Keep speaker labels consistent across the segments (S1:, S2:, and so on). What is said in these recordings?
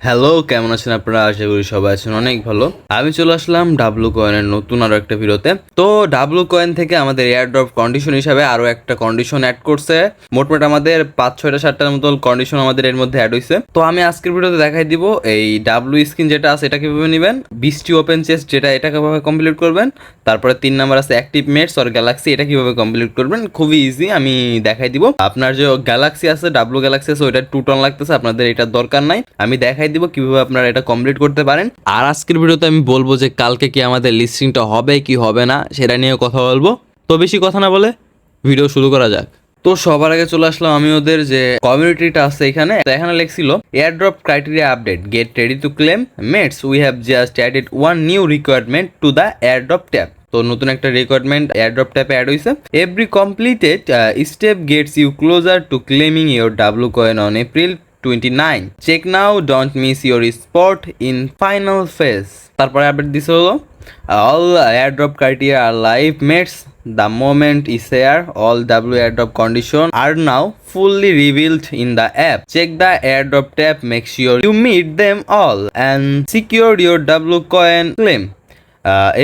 S1: Hello, কেমন আছেন আপনারা? আশা করি সবাই আছেন অনেক ভালো। আমি চলে আসলাম ডাব্লু কয়েনের নতুন আরো একটা ভিডিওতে। তো ডাব্লু কয়েন থেকে আমাদের এয়ারড্রপ কন্ডিশন হিসাবে আরো একটা কন্ডিশন অ্যাড করছে। মোটমাট আমাদের 5-6টা-7টার মতো কন্ডিশন আমাদের এর মধ্যে অ্যাড হয়েছে। তো আমি আজকের ভিডিওতে দেখাই দিব এই ডাব্লু স্কিন যেটা আছে এটা কিভাবে নেবেন, বৃষ্টি ওপেন চেস্ট যেটা এটা কিভাবে কমপ্লিট করবেন, তারপরে 3 নাম্বার আছে অ্যাক্টিভ মেটস অর গ্যালাক্সি, এটা কিভাবে কমপ্লিট করবেন। খুবই ইজি, আমি দেখাই দিব। আপনার যে গ্যালাক্সি আছে, ডাব্লু গ্যালাক্সি আছে, ওইটা 2 টন লাগতেছে, আপনাদের এটার দরকার নাই। আমি দেখাই দিব কিভাবে আপনারা এটা কমপ্লিট করতে পারেন। আর আজকের ভিডিওতে আমি বলবো যে কালকে কি আমাদের লিস্টিংটা হবে কি হবে না সেটা নিয়ে কথা বলবো। তো বেশি কথা না বলে ভিডিও শুরু করা যাক। তো সবার আগে চলে আসলাম আমি ওদের যে কমিউনিটিটা আছে এখানে। তো এখানে লেখছিল airdrop criteria update, get ready to claim mates, we have just added one new requirement to the airdrop tab. তো নতুন একটা রিকোয়ারমেন্ট এয়ারড্রপ ট্যাপে অ্যাড হয়েছে। Every completed step gets you closer to claiming your W coin on April 29. Check now, don't miss your spot in final phase. তারপরে update দিছে হলো all airdrop criteria are live mates. The moment is here. All W airdrop condition are now fully revealed in the app. Check the airdrop tab, make sure you meet them all and secure your W coin claim.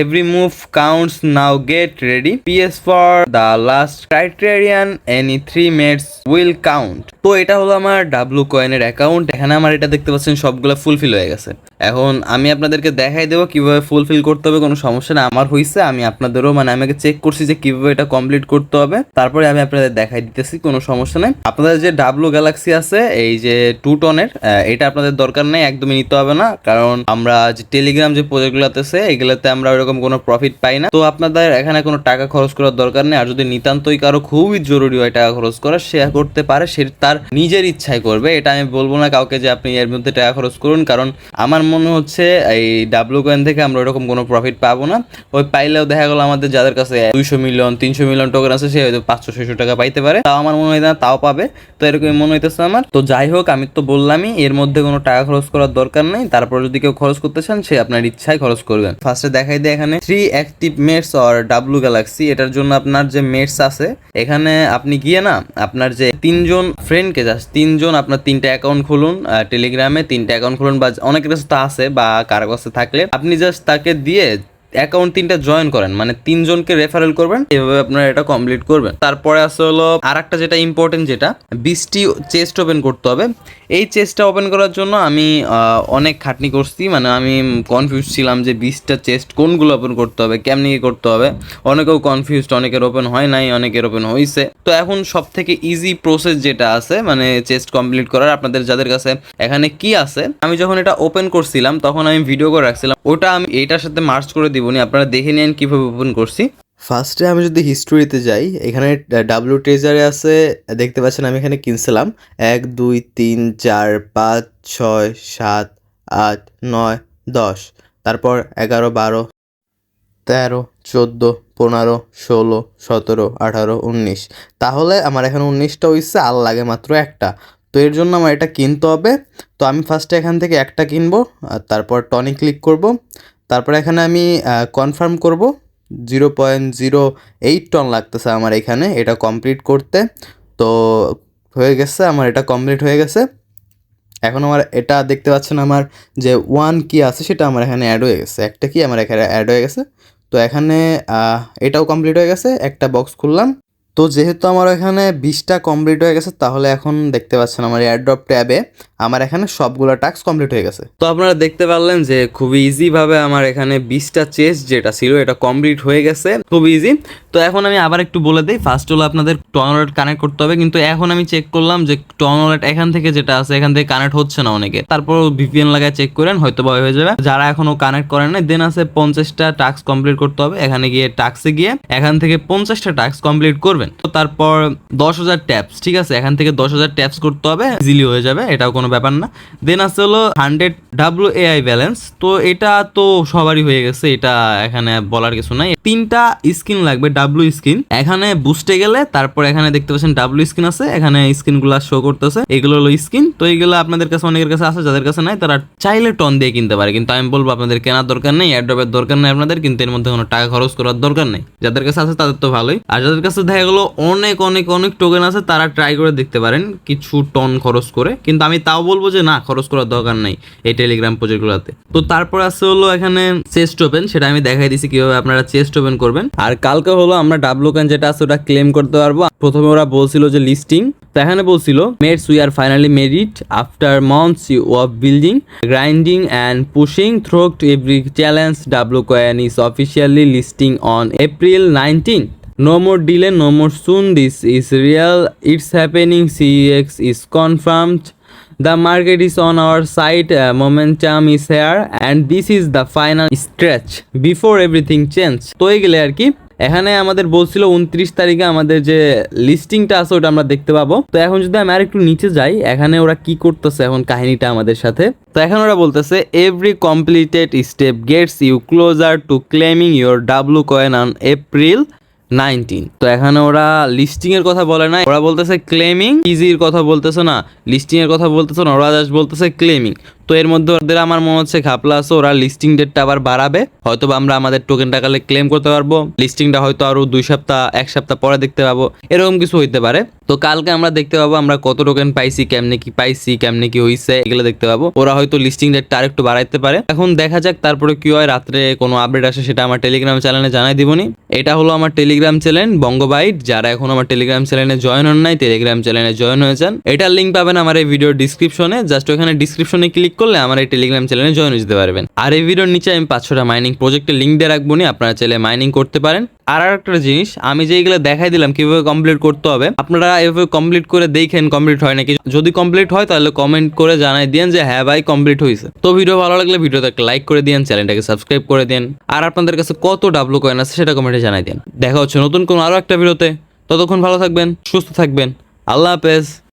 S1: Every move counts, now get ready. PS for the last criterion, any 3 mates will count. তো এটা হলো আমার W কয়েনের account. এখানে আমার এটা দেখতে পাচ্ছেন সবগুলো ফুলফিল হয়ে গেছে। এখন আমি আপনাদেরকে দেখাই দেবো কিভাবে ফুলফিল করতে হবে। কোনো সমস্যা না, আমার হয়েছে। আমি আপনাদেরও আমি চেক করছি যে কিভাবে এটা কমপ্লিট করতে হবে, তারপরে আমি আপনাদের দেখাই দিতেছি, কোনো সমস্যা নেই। আপনাদের যে ডাব্লু গ্যালাক্সি আছে এই যে 2 টনের, এটা আপনাদের দরকার নেই, একদমই নিতে হবে না। কারণ আমরা যে টেলিগ্রাম যে প্রজেক্টগুলোতে আছে এগুলোতে আমরা ওরকম কোনো প্রফিট পাই না। তো আপনাদের এখানে কোনো টাকা খরচ করার দরকার নেই। আর যদি নিতান্তই কারো খুবই জরুরি হয় টাকা খরচ করা, সে করতে পারে, সে তার নিজের ইচ্ছায় করবে। এটা আমি বলবো না কাউকে যে আপনি এর মধ্যে টাকা খরচ করুন, কারণ আমার মনে হচ্ছে এই ডাব্লু কয়েন থেকে আমরা ওরকম কোনো প্রফিট পাবো না। ওই পাইলেও দেখা গেলো আমাদের যাদের কাছে 200 মিলিয়ন 300 মিলিয়ন টোকেন আছে সে হয়তো 500-600 টাকা পাইতে পারে, তাও আমার মনে হয় না তাও পাবে। তো এরকম মনে হইতেছে আমার। তো যাই হোক, আমি তো বললামই এর মধ্যে কোনো টাকা খরচ করার দরকার নেই। তারপর যদি কেউ খরচ করতে চান সে আপনার ইচ্ছায় খরচ করবেন। ফার্স্টে দেখাই দেয় এখানে 3 active mates or W galaxy. এটার জন্য আপনার যে মেটস আছে এখানে আপনি গিয়ে না আপনার যে 3জন ফ্রেন্ডকে জাস্ট 3জন আপনার 3টা অ্যাকাউন্ট খুলুন টেলিগ্রামে, 3টা অ্যাকাউন্ট খুলুন, বা অনেকের কাছে তা আছে বা কারো কাছে থাকলে আপনি জাস্ট তাকে দিয়ে অ্যাকাউন্ট 3টা জয়েন করেন, মানে 3জনকে রেফারেল করবেন, এভাবে আপনারা এটা কমপ্লিট করবেন। তারপরে আসলে হলো আর একটা যেটা ইম্পর্টেন্ট, যেটা 20টি চেস্ট ওপেন করতে হবে। এই চেস্টটা ওপেন করার জন্য আমি অনেক খাটনি করছি, মানে আমি কনফিউজ ছিলাম যে 20টা চেস্ট কোনগুলো ওপেন করতে হবে, কেমনি কি করতে হবে। অনেকেও কনফিউজড, অনেকের ওপেন হয় নাই, অনেকের ওপেন হয়েছে। তো এখন সব থেকে ইজি প্রসেস যেটা আছে মানে চেস্ট কমপ্লিট করার, আপনাদের যাদের কাছে এখানে কি আছে, আমি যখন এটা ওপেন করছিলাম তখন আমি ভিডিও করে রাখছিলাম, ওটা আমি এইটার সাথে মার্চ করে দিবনি, আপনারা দেখে নিন কিভাবে ওপেন করছি। ফার্স্টে আমি যদি হিস্টোরিতে যাই, এখানে ডাব্লিউ ট্রেজারে আছে, দেখতে পাচ্ছেন আমি এখানে কিনছিলাম 1 2 3 4 5 6 7 8 9 10, তারপর 11 12 13 14 15 16 17 18 19, তাহলে আমার এখানে 19টা হইছে, আর লাগে মাত্র একটা। তো এর জন্য আমার এটা কিনতে হবে। তো আমি ফার্স্টে এখান থেকে একটা কিনবো, আর তারপর টনি ক্লিক করব। তারপর এখানে আমি কনফার্ম করব। 0.08 টন লাগতেছে আমার এখানে এটা কমপ্লিট করতে। তো হয়ে গেছে, আমার এটা কমপ্লিট হয়ে গেছে। এখন আমার এটা দেখতে পাচ্ছেন আমার যে 1 কি আছে সেটা আমার এখানে অ্যাড হয়ে গেছে, একটা কি আমার এখানে অ্যাড হয়ে গেছে। তো এখানে এটাও কমপ্লিট হয়ে গেছে, একটা বক্স খুললাম। তো যেহেতু আমার এখানে 20টা কমপ্লিট হয়ে গেছে, তাহলে এখন দেখতে পাচ্ছেন আমার এয়ারড্রপ ট্যাবে আমার এখানে সবগুলো টাস্ক কমপ্লিট হয়ে গেছে। তো আপনারা দেখতে পারলেন যে খুবই ইজিভাবে আমার এখানে 20টা চেস্ট যেটা ছিল এটা কমপ্লিট হয়ে গেছে, খুব ইজি। তো এখন আমি আবার একটু বলে দিই, ফার্স্ট হলো আপনাদের টন ওয়ালেট কানেক্ট করতে হবে, কিন্তু এখন আমি চেক করলাম যে টন ওয়ালেট এখান থেকে যেটা আছে এখান থেকে কানেক্ট হচ্ছে না অনেকে। তারপর ভিপিএন লাগায় চেক করেন, হয়তো বা হয়ে যাবে। যারা এখনো কানেক্ট করেন না, দেন আছে 50টা টাস্ক কমপ্লিট করতে হবে। এখানে গিয়ে টাস্কে গিয়ে এখান থেকে 50টা টাস্ক কমপ্লিট করবেন। তো তারপর 10,000 ট্যাপস, ঠিক আছে, এখান থেকে 10,000 ট্যাপস করতে হবে, ইজিলি হয়ে যাবে, এটাও কোনো ব্যাপার না। দেন আছে হলো 100 WAI ব্যালেন্স। তো এটা তো সবারই হয়ে গেছে, এটা এখানে বলার কিছু নাই। 3টা স্কিন লাগবে, ডাব্লু স্কিন। এখানে বুস্টে গেলে তারপর এখানে দেখতে পাচ্ছেন ডাব্লু স্কিন আছে, এখানে স্কিন গুলা শো করতেছে, এগুলো হলো স্কিন। তো এইগুলো আপনাদের কাছে অনেকের কাছে আছে, যাদের কাছে নাই তারা চাইলে টন দিয়ে কিনতে পারে, কিন্তু আমি বলবো আপনাদের কেনার দরকার নেই, এয়ারড্রপের দরকার নেই আপনাদের, কিন্তু এর মধ্যে কোনো টাকা খরচ করার দরকার নেই। যাদের কাছে আছে তাদের তো ভালোই, আর যাদের কাছে দেখা গেলো অনেক অনেক অনেক টোকেন আছে তারা ট্রাই করে দেখতে পারেন কিছু টন খরচ করে, কিন্তু আমি তাও বলবো যে না, খরচ করার দরকার নেই এই টেলিগ্রাম প্রজেক্টগুলোতে। তো তারপর আছে হলো এখানে চেস্ট ওপেন, সেটা আমি দেখাই দিছি কিভাবে আপনারা চেস্ট ওপেন করবেন। আর কালকে হলো আমরা ডাব্লু কয়েন যেটা আছে ওটা ক্লেম করতে পারবো। প্রথমে ওরা বলছিল যে লিস্টিং, তো এখানে বলছিল mates we are finally made it after months of building, grinding and pushing through every challenge, W coin is officially listing on April 19th. No more delay, no more soon. This is real. It's happening. CEX is confirmed. The market is on our side. Momentum is here, and this is the final stretch before everything change. তো এইগুলো আর কি। এখানে আমাদের বলছিল 29 তারিখে আমাদের যে লিস্টিংটা আছে ওটা আমরা দেখতে পাবো। তো এখন যদি আমি আর একটু নিচে যাই, এখানে ওরা কি করতেছে এখন কাহিনীটা আমাদের সাথে। তো এখন ওরা বলতেছে every completed step gets you closer to claiming your W coin on April 19। তো এখানে ওরা লিস্টিং এর কথা বলে না, ওরা বলতেছে ক্লেমিং। ইজির কথা বলতেছে না, লিস্টিং এর কথা বলতেছে না, ওরা জাস্ট বলতেছে ক্লেমিং। তো এর মধ্যে ওদের আমার মনে হচ্ছে ঘাপলা আছে, ওরা লিস্টিং ডেটটা আবার বাড়াবে, হয়তো বা আমরা আমাদের টোকেনটা কালে ক্লেম করতে পারবো, লিস্টিংটা হয়তো আরো 2 সপ্তাহ 1 সপ্তাহ পরে দেখতে পাবো, এরকম কিছু হইতে পারে। তো কালকে আমরা দেখতে পাবো আমরা কত টোকেন পাইছি, কেমনে কি পাইছি, কেমনে কি হইছে, এগুলো দেখতে পাবো। ওরা হয়তো লিস্টিং ডেটটা আরেকটু বাড়াইতে পারে, এখন দেখা যাক তারপরে কি হয়। রাত্রে কোনো আপডেট আসে সেটা আমার টেলিগ্রাম চ্যানেলে জানাই দিবনি। এটা হলো আমার টেলিগ্রাম চ্যানেল বঙ্গবাইট, যারা এখন আমার টেলিগ্রাম চ্যানেলে জয়েন হন নাই টেলিগ্রাম চ্যানেলে জয়েন হয়ে যান। এটার লিঙ্ক পাবেন আমার এই ভিডিওর ডিসক্রিপশনে, জাস্ট ওখানে ডিসক্রিপশনে ক্লিক করলে আমার এই টেলিগ্রাম চ্যানেলে জয়েন হয়ে যেতে পারবেন। আর এই ভিডিওর নিচে আমি 500টা মাইনিং প্রজেক্টের লিঙ্ক দিয়ে রাখবো, আপনারা চাইলে মাইনিং করতে পারেন। আর একটা জিনিস, আমি যেগুলো দেখাই দিলাম কিভাবে কমপ্লিট করতে হবে, আপনারা এভাবে কমপ্লিট করে দেখেন কমপ্লিট হয় নাকি। যদি কমপ্লিট হয় তাহলে কমেন্ট করে জানাই দিন যে হ্যাঁ ভাই কমপ্লিট হয়েছে। তো ভিডিও ভালো লাগলে ভিডিওতে একটা লাইক করে দিন, চ্যানেলটাকে সাবস্ক্রাইব করে দিন, আর আপনাদের কাছে কত ডাব্লু কয়েন আছে সেটা কমেন্টে জানাই দিন। দেখা হচ্ছে নতুন কোনো আরো একটা ভিডিওতে, ততক্ষণ ভালো থাকবেন, সুস্থ থাকবেন, আল্লাহ হাফেজ।